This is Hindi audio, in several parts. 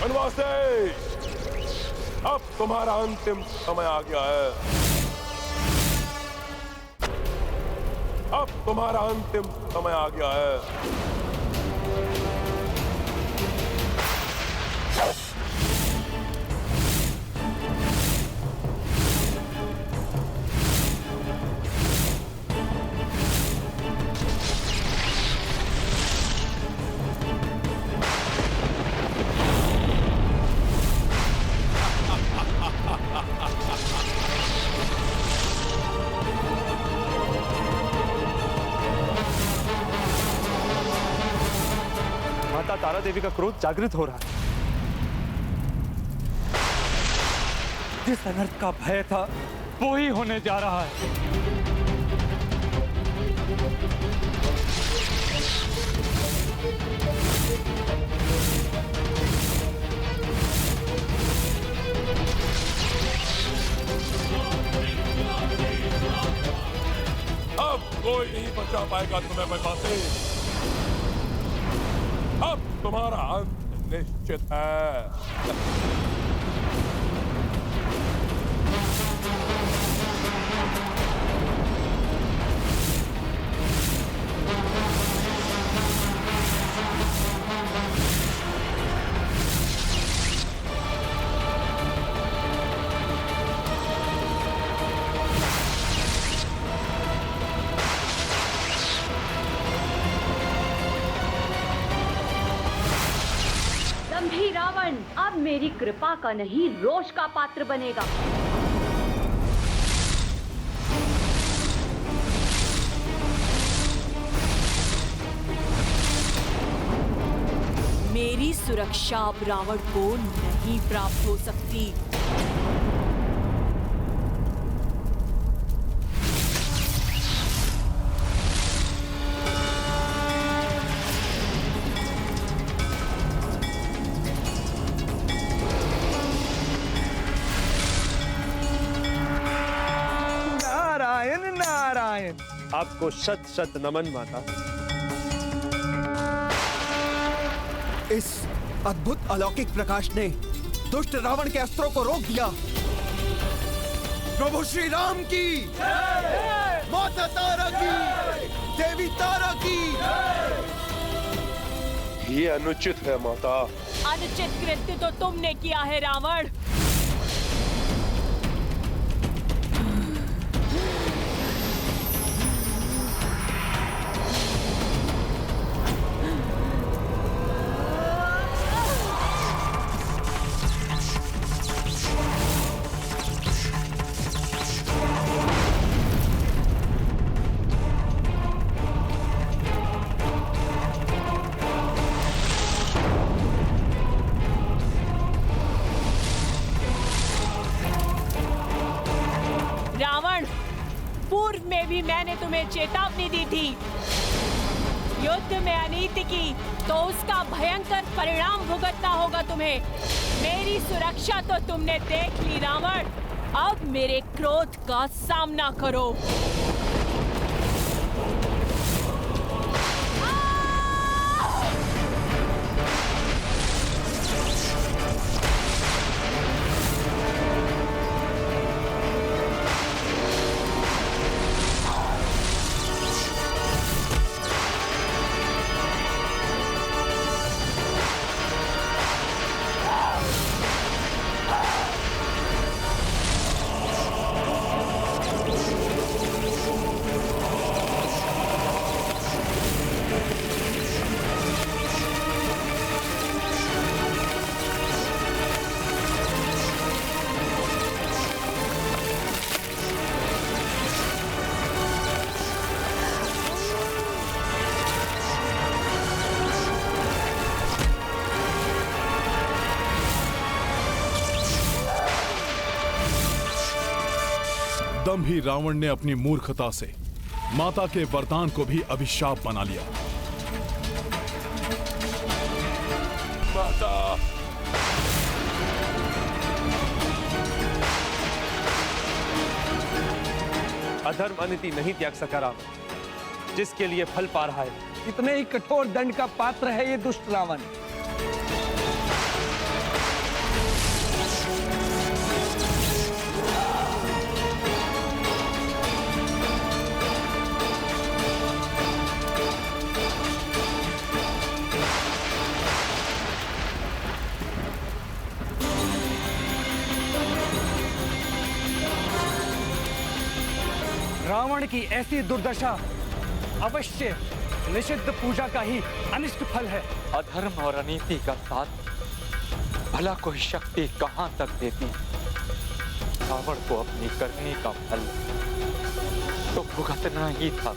वनवासी, अब तुम्हारा अंतिम समय आ गया है। अब तुम्हारा अंतिम समय आ गया है। माता तारा देवी का क्रोध जागृत हो रहा है। जिस अनर्थ का भय था वो ही होने जा रहा है। अब कोई नहीं बचा पाएगा तुम्हें वनवासी। अब तुम्हारा अंत निश्चित है। दंभी रावण अब मेरी कृपा का नहीं रोष का पात्र बनेगा। मेरी सुरक्षा अब रावण को नहीं प्राप्त हो सकती। नारायण, आपको शत शत नमन माता। इस अद्भुत अलौकिक प्रकाश ने दुष्ट रावण के अस्त्रों को रोक दिया। प्रभु श्री राम की जय, माता तारा की, देवी तारा की। ये अनुचित है माता। अनुचित कृत्य तो तुमने किया है रावण। रावण, पूर्व में भी मैंने तुम्हें चेतावनी दी थी। युद्ध में अनीति की तो उसका भयंकर परिणाम भुगतना होगा तुम्हें। मेरी सुरक्षा तो तुमने देख ली रावण। अब मेरे क्रोध का सामना करो। दंभी रावण ने अपनी मूर्खता से माता के वरदान को भी अभिशाप बना लिया। माता, अधर्म अनिति नहीं त्याग सका रावण, जिसके लिए फल पा रहा है। इतने ही कठोर दंड का पात्र है ये दुष्ट रावण। रावण की ऐसी दुर्दशा अवश्य निषिद्ध पूजा का ही अनिष्ट फल है। अधर्म और अनीति का साथ भला कोई शक्ति कहां तक देती। रावण को अपनी करनी का फल तो भुगतना ही था।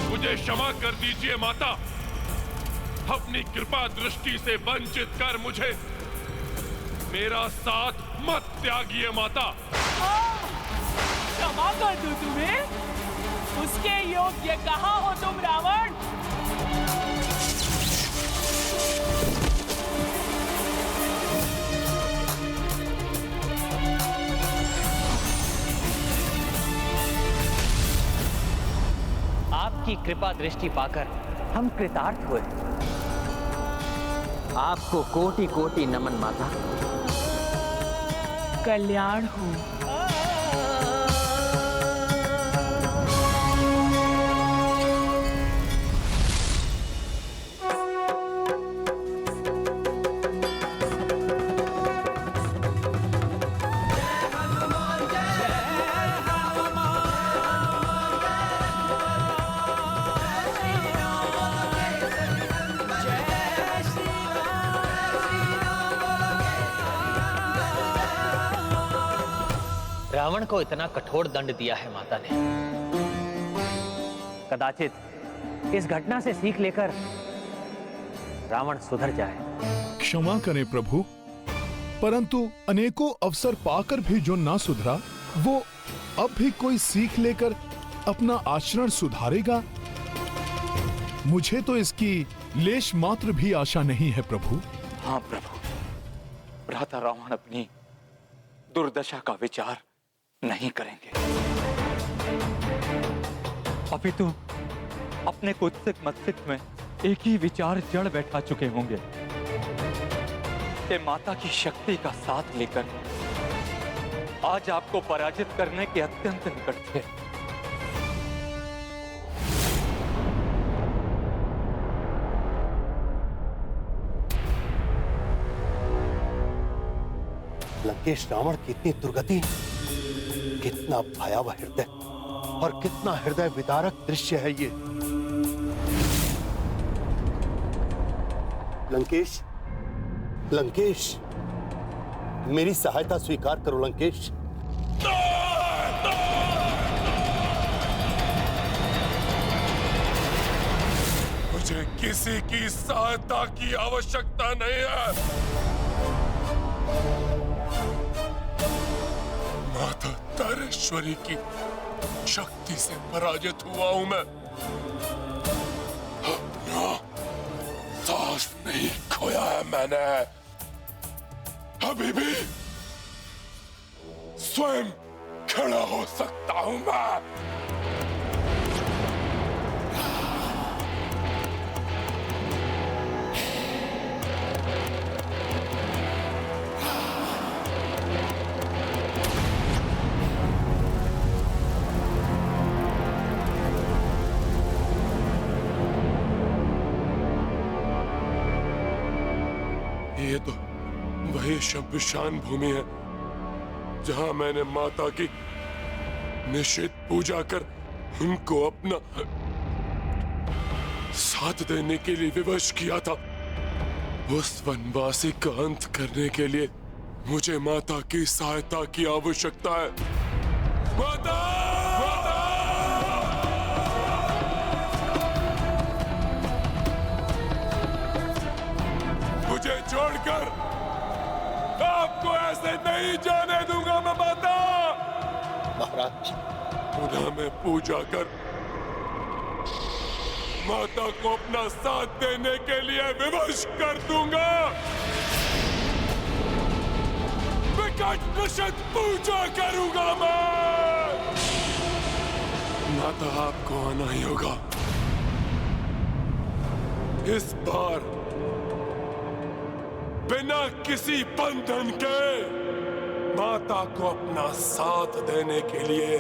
मुझे क्षमा कर दीजिए माता, अपनी कृपा दृष्टि से वंचित कर मुझे मेरा साथ मत त्यागिए माता। क्षमा कर दूं तुम्हें? उसके योग्य कहाँ हो तुम रावण? आपकी कृपा दृष्टि पाकर हम कृतार्थ हुए। आपको कोटि कोटि नमन माता। कल्याण हो। रावण को इतना कठोर दंड दिया है माता ने। कदाचित इस घटना से सीख लेकर रावण सुधर जाए। क्षमा करें प्रभु, परंतु अनेकों अवसर पाकर भी जो ना सुधरा, वो अब भी कोई सीख लेकर अपना आचरण सुधारेगा? मुझे तो इसकी लेश मात्र भी आशा नहीं है प्रभु। हाँ प्रभु, भ्राता रावण अपनी दुर्दशा का विचार नहीं करेंगे। अभी तो अपने कुत्सित मस्तिष्क में एक ही विचार जड़ बैठा चुके होंगे कि माता की शक्ति का साथ लेकर आज आपको पराजित करने के अत्यंत निकट थे। लंकेश, रावण की इतनी दुर्गति, कितना भयावह हृदय और कितना हृदय विदारक दृश्य है ये। लंकेश, लंकेश, मेरी सहायता स्वीकार करो लंकेश। मुझे किसी की सहायता की आवश्यकता नहीं है। माता तारेश्वरी की शक्ति से पराजित हुआ हूं मैं। अपना साहस नहीं खोया है मैंने। अभी भी स्वयं खड़ा हो सकता हूं मैं। ये तो वही शब्दशान भूमि है जहां मैंने माता की निषिद्ध पूजा कर उनको अपना साथ देने के लिए विवश किया था। उस वनवासी का अंत करने के लिए मुझे माता की सहायता की आवश्यकता है। माता! मुझे छोड़कर आपको ऐसे नहीं जाने दूंगा मैं माता। महाराज, पुनः मैं पूजा कर माता को अपना साथ देने के लिए विवश कर दूंगा। विकट निषिद्ध पूजा करूंगा मैं। माता, आपको आना ही होगा। इस बार बिना किसी बंधन के माता को अपना साथ देने के लिए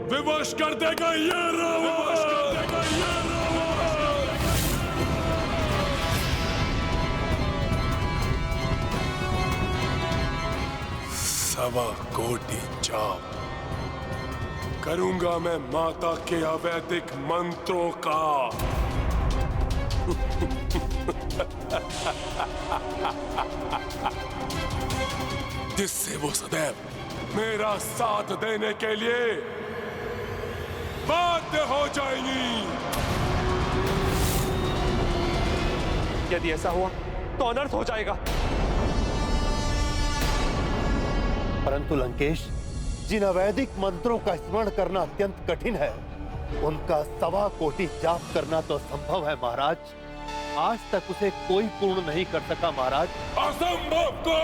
विवश कर देगा ये रावण। सवा कोटि जाप करूंगा मैं माता के अवैधिक मंत्रों का। जिससे वो सदैव मेरा साथ देने के लिए बाध्य हो जाएंगी। यदि ऐसा हुआ तो अनर्थ हो जाएगा। परंतु लंकेश, जिन अवैधिक मंत्रों का स्मरण करना अत्यंत कठिन है, उनका 1.25 कोटि जाप करना तो संभव है महाराज। आज तक उसे कोई पूर्ण नहीं कर सका महाराज। असंभव को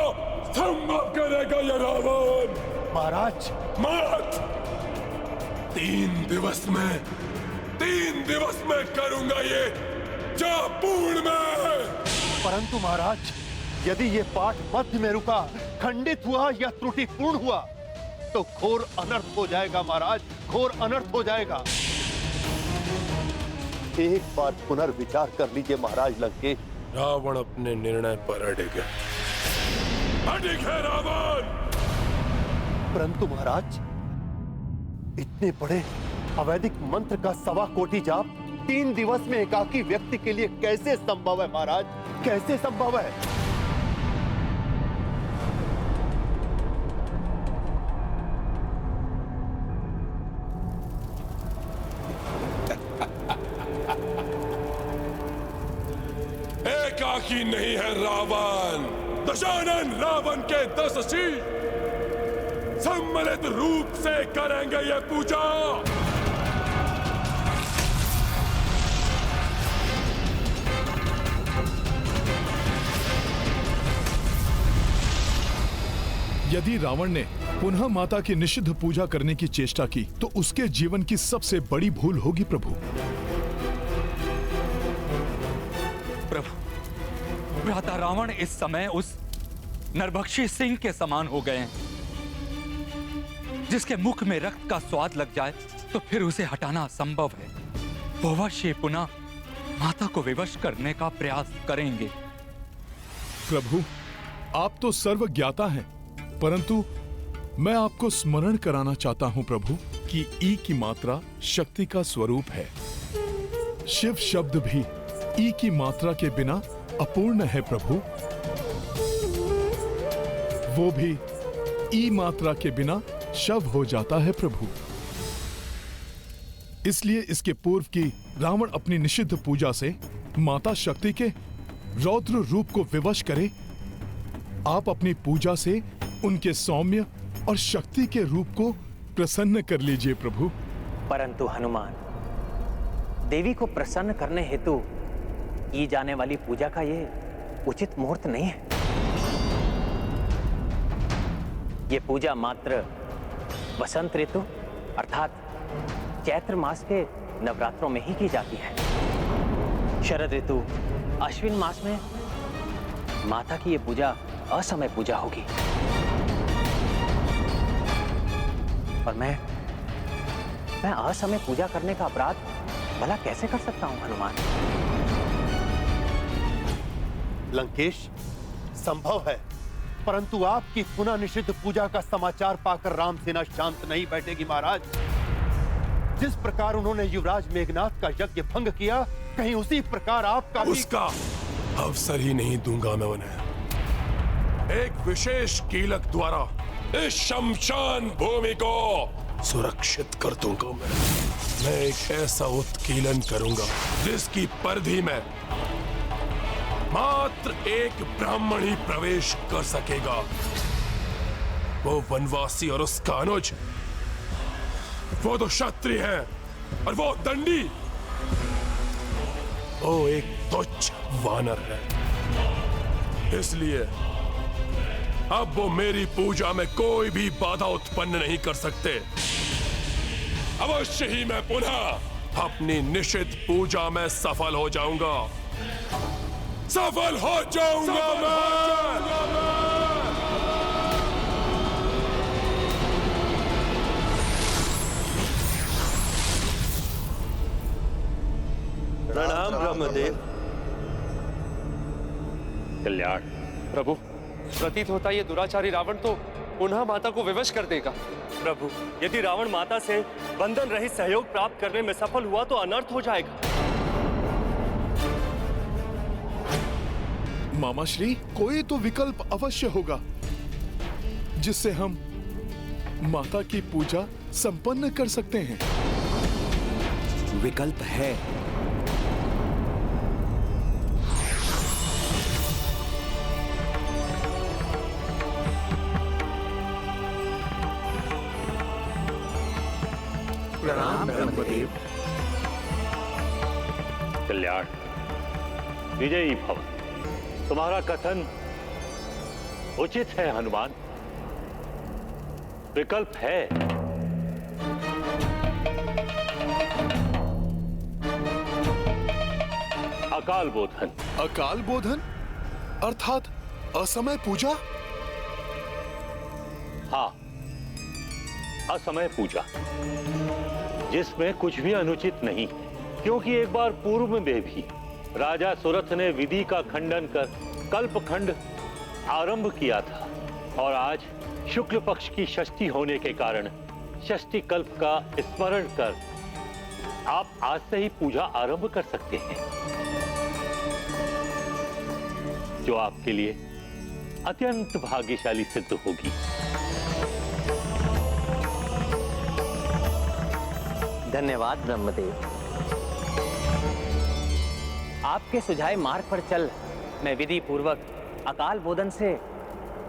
संभव करेगा ये रावण। महाराज मत! 3 दिवस में करूंगा ये जाप पूर्ण में। परंतु महाराज, यदि ये पाठ मध्य में रुका, खंडित हुआ या त्रुटिपूर्ण हुआ तो घोर अनर्थ हो जाएगा महाराज, घोर अनर्थ हो जाएगा। एक बार पुनर्विचार कर लीजिए महाराज लंकेश। रावण अपने निर्णय पर अड़िग है रावण। परंतु महाराज, इतने बड़े अवैधिक मंत्र का 1.25 कोटि जाप 3 दिवस में एकाकी व्यक्ति के लिए कैसे संभव है महाराज, कैसे संभव है? एकाकी नहीं है रावण, दशानन रावण के 10 शीश सम्मिलित रूप से करेंगे ये पूजा। यदि रावण ने पुनः माता की निषिद्ध पूजा करने की चेष्टा की तो उसके जीवन की सबसे बड़ी भूल होगी प्रभु। प्रभु, भ्राता रावण इस समय उस नरभक्षी सिंह के समान हो गए हैं, जिसके मुख में रक्त का स्वाद लग जाए तो फिर उसे हटाना असंभव है। वो अवश्य पुनः माता को विवश करने का प्रयास करेंगे। प्रभु, आप तो सर्वज्ञाता हैं, परंतु मैं आपको स्मरण कराना चाहता हूं प्रभु कि ई की मात्रा शक्ति का स्वरूप है। शिव शब्द भी ई की मात्रा के बिना अपूर्ण है प्रभु। वो भी ई मात्रा के बिना शव हो जाता है प्रभु। इसलिए इसके पूर्व की रावण अपनी निषिद्ध पूजा से माता शक्ति के रौद्र रूप को विवश करे। आप अपनी पूजा से उनके सौम्य और शक्ति के रूप को प्रसन्न कर लीजिए प्रभु। परंतु हनुमान, देवी को प्रसन्न करने हेतु की जाने वाली पूजा का ये उचित मुहूर्त नहीं है। ये पूजा मात्र वसंत ऋतु अर्थात चैत्र मास के नवरात्रों में ही की जाती है। शरद ऋतु अश्विन मास में माता की ये पूजा असमय पूजा होगी। और मैं असमय पूजा करने का अपराध भला कैसे कर सकता हूं हनुमान? लंकेश, संभव है, परंतु आपकी पुनः निषिद्ध पूजा का समाचार पाकर रामसेना शांत नहीं बैठेगी महाराज। जिस प्रकार उन्होंने युवराज मेघनाथ का यज्ञ भंग किया, कहीं उसी प्रकार आपका भी... उसका अवसर ही नहीं दूंगा मैं उन्हें। एक विशेष कीलक द्वारा इस शमशान भूमि को सुरक्षित कर दूंगा मैं एक ऐसा उत्कीलन करूंगा जिसकी परिधि में मात्र एक ब्राह्मण ही प्रवेश कर सकेगा। वो वनवासी और उसका अनुज, वो तो क्षत्रिय है और वो दंडी, वो एक तुच्छ वानर है। इसलिए अब वो मेरी पूजा में कोई भी बाधा उत्पन्न नहीं कर सकते। अवश्य ही मैं पुनः अपनी निषिद्ध पूजा में सफल हो जाऊंगा। सफल हो जाऊंगा मैं। प्रणाम ब्रह्मदेव। कल्याण प्रभु, प्रतीत होता ये दुराचारी रावण तो पुनः माता को विवश कर देगा। प्रभु, यदि रावण माता से बंधन रहित सहयोग प्राप्त करने में सफल हुआ तो अनर्थ हो जाएगा। मामा श्री, कोई तो विकल्प अवश्य होगा जिससे हम माता की पूजा संपन्न कर सकते हैं। विकल्प है। प्रणाम ब्रह्मदेव। कल्याण, विजयी भव। तुम्हारा कथन उचित है हनुमान। विकल्प है। अकाल बोधन। अकाल बोधन अर्थात असमय पूजा? हाँ, असमय पूजा, जिसमें कुछ भी अनुचित नहीं, क्योंकि एक बार पूर्व में भी राजा सुरथ ने विधि का खंडन कर कल्पखंड आरंभ किया था और आज शुक्ल पक्ष की षष्ठी होने के कारण षष्ठी कल्प का स्मरण कर आप आज से ही पूजा आरंभ कर सकते हैं, जो आपके लिए अत्यंत भाग्यशाली सिद्ध होगी। धन्यवाद ब्रह्मदेव। आपके सुझाए मार्ग पर चल मैं विधि पूर्वक अकाल बोधन से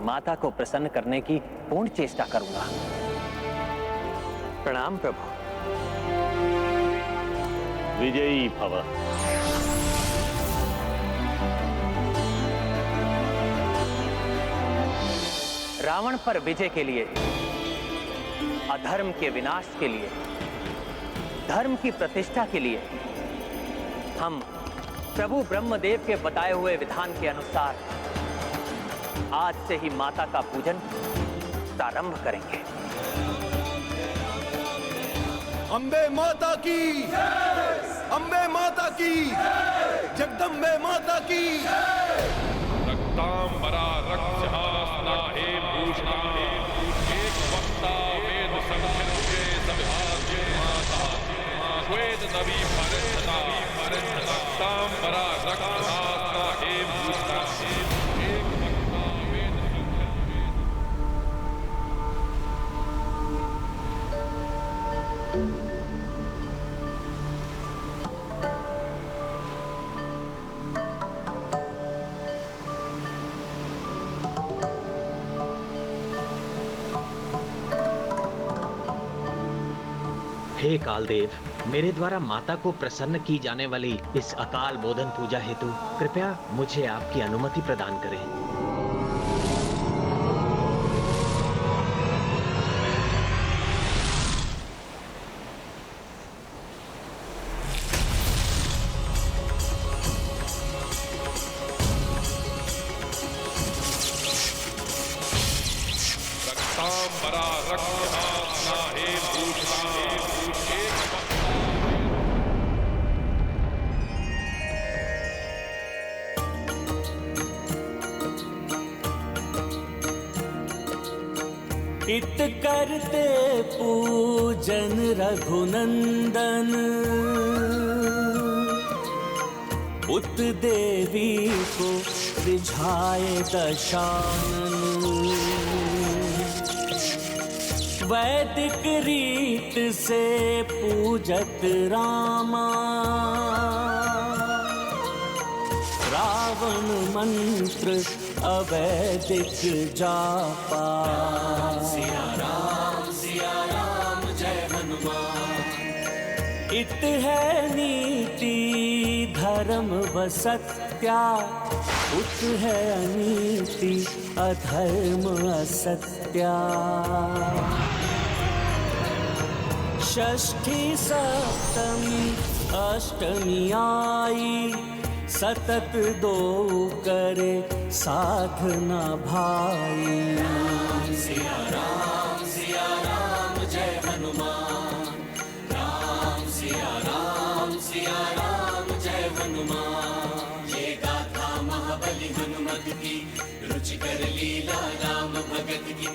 माता को प्रसन्न करने की पूर्ण चेष्टा करूंगा। प्रणाम प्रभु। विजयी भव। रावण पर विजय के लिए, अधर्म के विनाश के लिए, धर्म की प्रतिष्ठा के लिए हम प्रभु ब्रह्मदेव के बताए हुए विधान के अनुसार आज से ही माता का पूजन प्रारंभ करेंगे। अम्बे माता की, अम्बे माता की, जगदम्बे माता की। रक्तांबरा रक्षास्ना एव भूषणा, एक वक्ता वेद संख्य सविभाज्य माता, श्वेत नवी परंतता, रक्तांबरा रक्षास्ना एव भूषणा, एक वक्ता वेद हे कालदेव, मेरे द्वारा माता को प्रसन्न की जाने वाली इस अकाल बोधन पूजा हेतु कृपया मुझे आपकी अनुमति प्रदान करें। रक्तांबरा रक्षास्ना एव भूषणा, इत करते पूजन रघुनंदन, उत देवी को रिझाए दशानन। वैदिक रीत से पूजत रामा, रावण मंत्र अवैदिक जापा। सिया राम जय हनुमान। इत है नीति धर्म व सत्या, उत है अनीति अधर्म असत्या। षष्ठी सप्तमी अष्टमी आई, सतत दो करे साधना भाई। राम सिया राम जय हनुमान, राम सिया राम जय हनुमान। ये गाथा महाबली हनुमत की, रुचिकर लीला राम भगत की।